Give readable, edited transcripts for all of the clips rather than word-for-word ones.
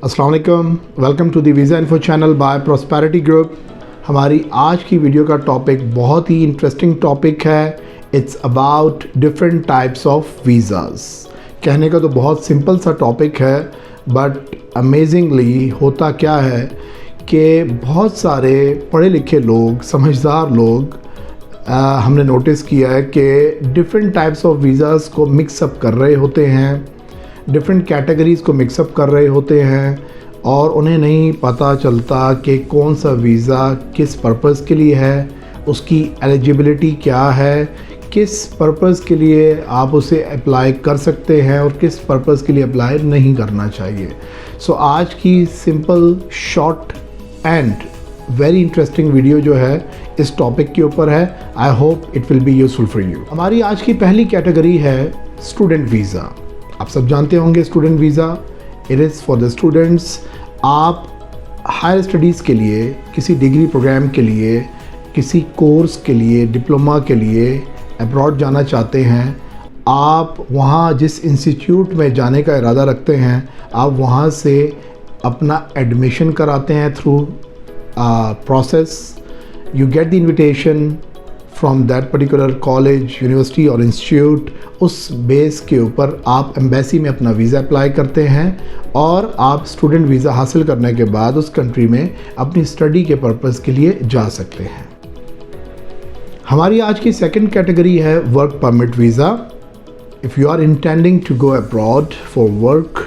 अस्सलाम वालेकुम, welcome to the visa info channel by prosperity group. हमारी आज की वीडियो का टॉपिक बहुत ही इंटरेस्टिंग टॉपिक है। It's about different types of visas. कहने का तो बहुत सिंपल सा टॉपिक है, बट अमेजिंगली होता क्या है कि बहुत सारे पढ़े लिखे लोग, समझदार लोग हमने नोटिस किया है कि डिफरेंट टाइप्स ऑफ वीज़ाज़ को मिक्सअप कर रहे होते हैं, डिफरेंट कैटेगरीज़ को मिक्सअप कर रहे होते हैं और उन्हें नहीं पता चलता कि कौन सा वीज़ा किस पर्पज़ के लिए है, उसकी एलिजिबिलिटी क्या है, किस पर्पज़ के लिए आप उसे अप्लाई कर सकते हैं और किस पर्पज़ के लिए अप्लाई नहीं करना चाहिए। सो आज की simple, short and very interesting video जो है इस टॉपिक के ऊपर है। I hope it will be useful for you. हमारी आज की पहली कैटेगरी है स्टूडेंट वीज़ा। आप सब जानते होंगे student visa, it is for the students. आप हायर स्टडीज़ के लिए, किसी डिग्री प्रोग्राम के लिए, किसी कोर्स के लिए, डिप्लोमा के लिए अब्रॉड जाना चाहते हैं। आप वहाँ जिस इंस्टीट्यूट में जाने का इरादा रखते हैं, आप वहाँ से अपना एडमिशन कराते हैं through process. You get the invitation from that particular college, university और institute। उस बेस के ऊपर आप एम्बेसी में अपना वीज़ा अप्लाई करते हैं और आप स्टूडेंट वीज़ा हासिल करने के बाद उस कंट्री में अपनी स्टडी के पर्पज़ के लिए जा सकते हैं। हमारी आज की सेकंड कैटेगरी है work permit visa. If you are intending to go abroad for work,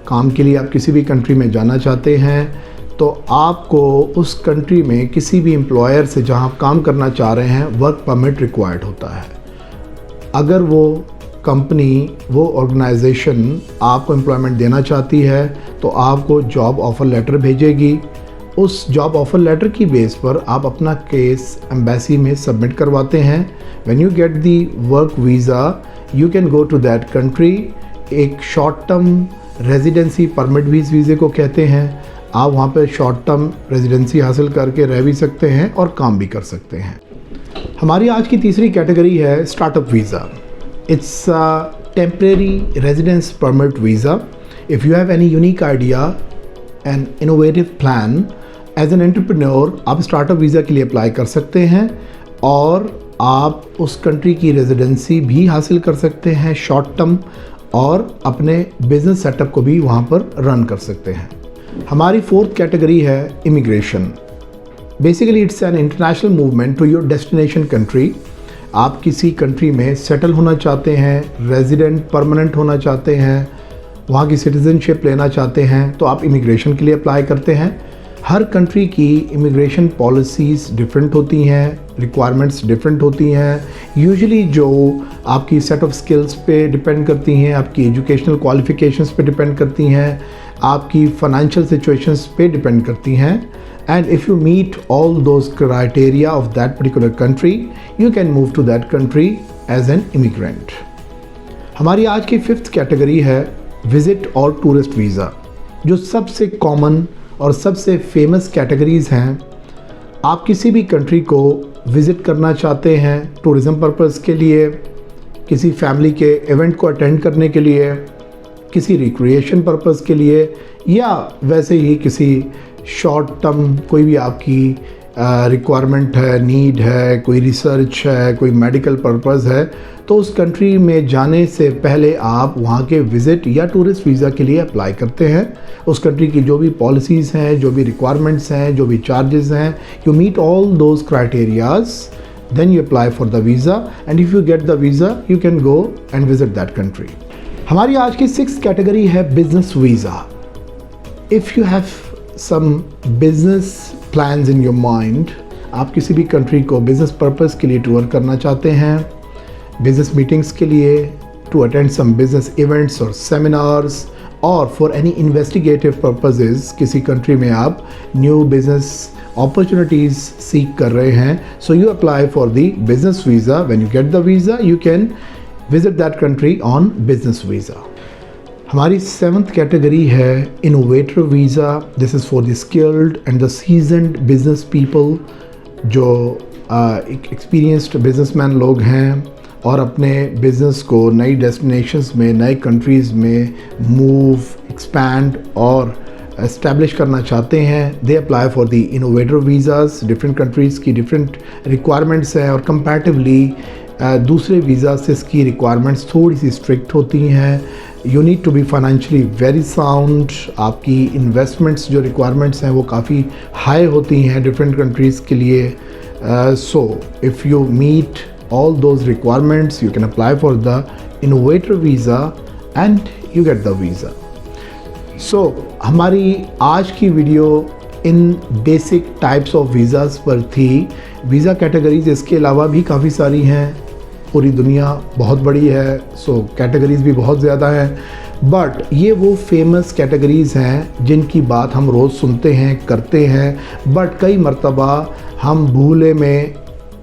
काम के लिए आप किसी भी कंट्री में जाना चाहते हैं, तो आपको उस कंट्री में किसी भी एम्प्लॉयर से जहां आप काम करना चाह रहे हैं वर्क परमिट रिक्वायर्ड होता है। अगर वो कंपनी, वो ऑर्गेनाइजेशन आपको एम्प्लॉयमेंट देना चाहती है तो आपको जॉब ऑफ़र लेटर भेजेगी। उस जॉब ऑफ़र लेटर की बेस पर आप अपना केस एम्बेसी में सबमिट करवाते हैं। When you get the work visa you can go to that country. एक शॉर्ट टर्म रेजिडेंसी परमिट वीज़े को कहते हैं। आप वहाँ पे शॉर्ट टर्म रेजिडेंसी हासिल करके रह भी सकते हैं और काम भी कर सकते हैं। हमारी आज की तीसरी कैटेगरी है startup visa. It's temporary residence permit visa. If you have any unique idea and innovative plan as an entrepreneur, आप स्टार्टअप वीज़ा के लिए अप्लाई कर सकते हैं और आप उस कंट्री की रेजिडेंसी भी हासिल कर सकते हैं शॉर्ट टर्म, और अपने बिजनेस सेटअप को भी वहाँ पर रन कर सकते हैं। हमारी फोर्थ कैटेगरी है immigration. Basically it's an international movement to your destination country. आप किसी कंट्री में सेटल होना चाहते हैं, रेजिडेंट परमानेंट होना चाहते हैं, वहाँ की सिटीज़नशिप लेना चाहते हैं, तो आप इमिग्रेशन के लिए अप्लाई करते हैं। हर कंट्री की इमिग्रेशन पॉलिसीज़ डिफरेंट होती हैं, रिक्वायरमेंट्स डिफरेंट होती हैं। यूजुअली जो आपकी सेट ऑफ स्किल्स पे डिपेंड करती हैं, आपकी एजुकेशनल क्वालिफ़िकेशंस पे डिपेंड करती हैं, आपकी फाइनेंशियल सिचुएशंस पे डिपेंड करती हैं। And if you meet all those criteria of that particular country you can move to that country as an immigrant. हमारी आज की फिफ्थ कैटेगरी है विज़िट और टूरिस्ट वीज़ा, जो सबसे कॉमन और सबसे फेमस कैटेगरीज़ हैं। आप किसी भी कंट्री को विज़िट करना चाहते हैं टूरिज़म पर्पज़ के लिए, किसी फैमिली के इवेंट को अटेंड करने के लिए, किसी रिक्रिएशन पर्पज़ के लिए, या वैसे ही किसी शॉर्ट टर्म कोई भी आपकी रिक्वायरमेंट है, नीड है, कोई रिसर्च है, कोई मेडिकल पर्पज़ है, तो उस कंट्री में जाने से पहले आप वहाँ के विज़िट या टूरिस्ट वीज़ा के लिए अप्लाई करते हैं। उस कंट्री की जो भी पॉलिसीज़ हैं, जो भी रिक्वायरमेंट्स हैं, जो भी चार्जेस हैं, you meet all those criterias, then you apply for the visa, and if you get the visa you can go and visit that country। हमारी आज की सिक्स्थ कैटेगरी है business visa. If you have some business plans in your mind, आप किसी भी country को business purpose के लिए टूर करना चाहते हैं, बिजनेस मीटिंग्स के लिए, to attend some business events और सेमिनार्स, और फॉर एनी इन्वेस्टिगेटिव पर्पजेज़ किसी कंट्री में आप न्यू बिजनेस अपॉर्चुनिटीज़ सीख कर रहे हैं, so you apply for the business visa. When you get the visa you can visit that country on business visa. हमारी सेवन्थ कैटेगरी है innovator visa. This is for the skilled and the seasoned business people, जो experienced businessman लोग हैं और अपने business को नई destinations में, नए कंट्रीज़ में मूव, एक्सपैंड और इस्टेब्लिश करना चाहते हैं, they apply for the innovator visas. Different countries की डिफरेंट रिक्वायरमेंट्स हैं और कंपैरेटिवली दूसरे वीज़ा से इसकी रिक्वायरमेंट्स थोड़ी सी स्ट्रिक्ट होती हैं। You need to be financially very sound. आपकी इन्वेस्टमेंट्स जो रिक्वायरमेंट्स हैं वो काफ़ी हाई होती हैं डिफरेंट कंट्रीज़ के लिए। So if you meet all those requirements you can apply for the innovator visa and you get the visa. So हमारी आज की video in basic types of visas पर थी। वीज़ा कैटेगरीज इसके अलावा भी काफ़ी सारी हैं, पूरी दुनिया बहुत बड़ी है, सो कैटेगरीज भी बहुत ज़्यादा हैं, बट ये वो फेमस कैटेगरीज़ हैं जिनकी बात हम रोज़ सुनते हैं, करते हैं, बट कई मर्तबा हम भूले में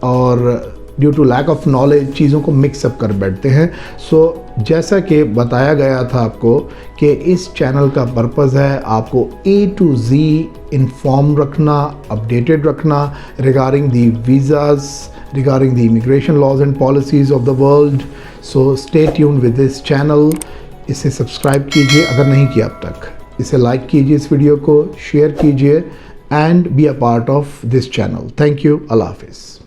और due to lack of knowledge चीज़ों को मिक्सअप कर बैठते हैं। सो जैसा कि बताया गया था आपको कि इस चैनल का पर्पज़ है आपको A to Z इन्फॉर्म रखना, अपडेटेड रखना regarding the visas, regarding the immigration laws and policies of the world. So stay tuned with this channel. इसे सब्सक्राइब कीजिए अगर नहीं किया अब तक, इसे लाइक कीजिए, इस वीडियो को शेयर कीजिए and be a part of this channel. Thank you. अल्लाह हाफिज़।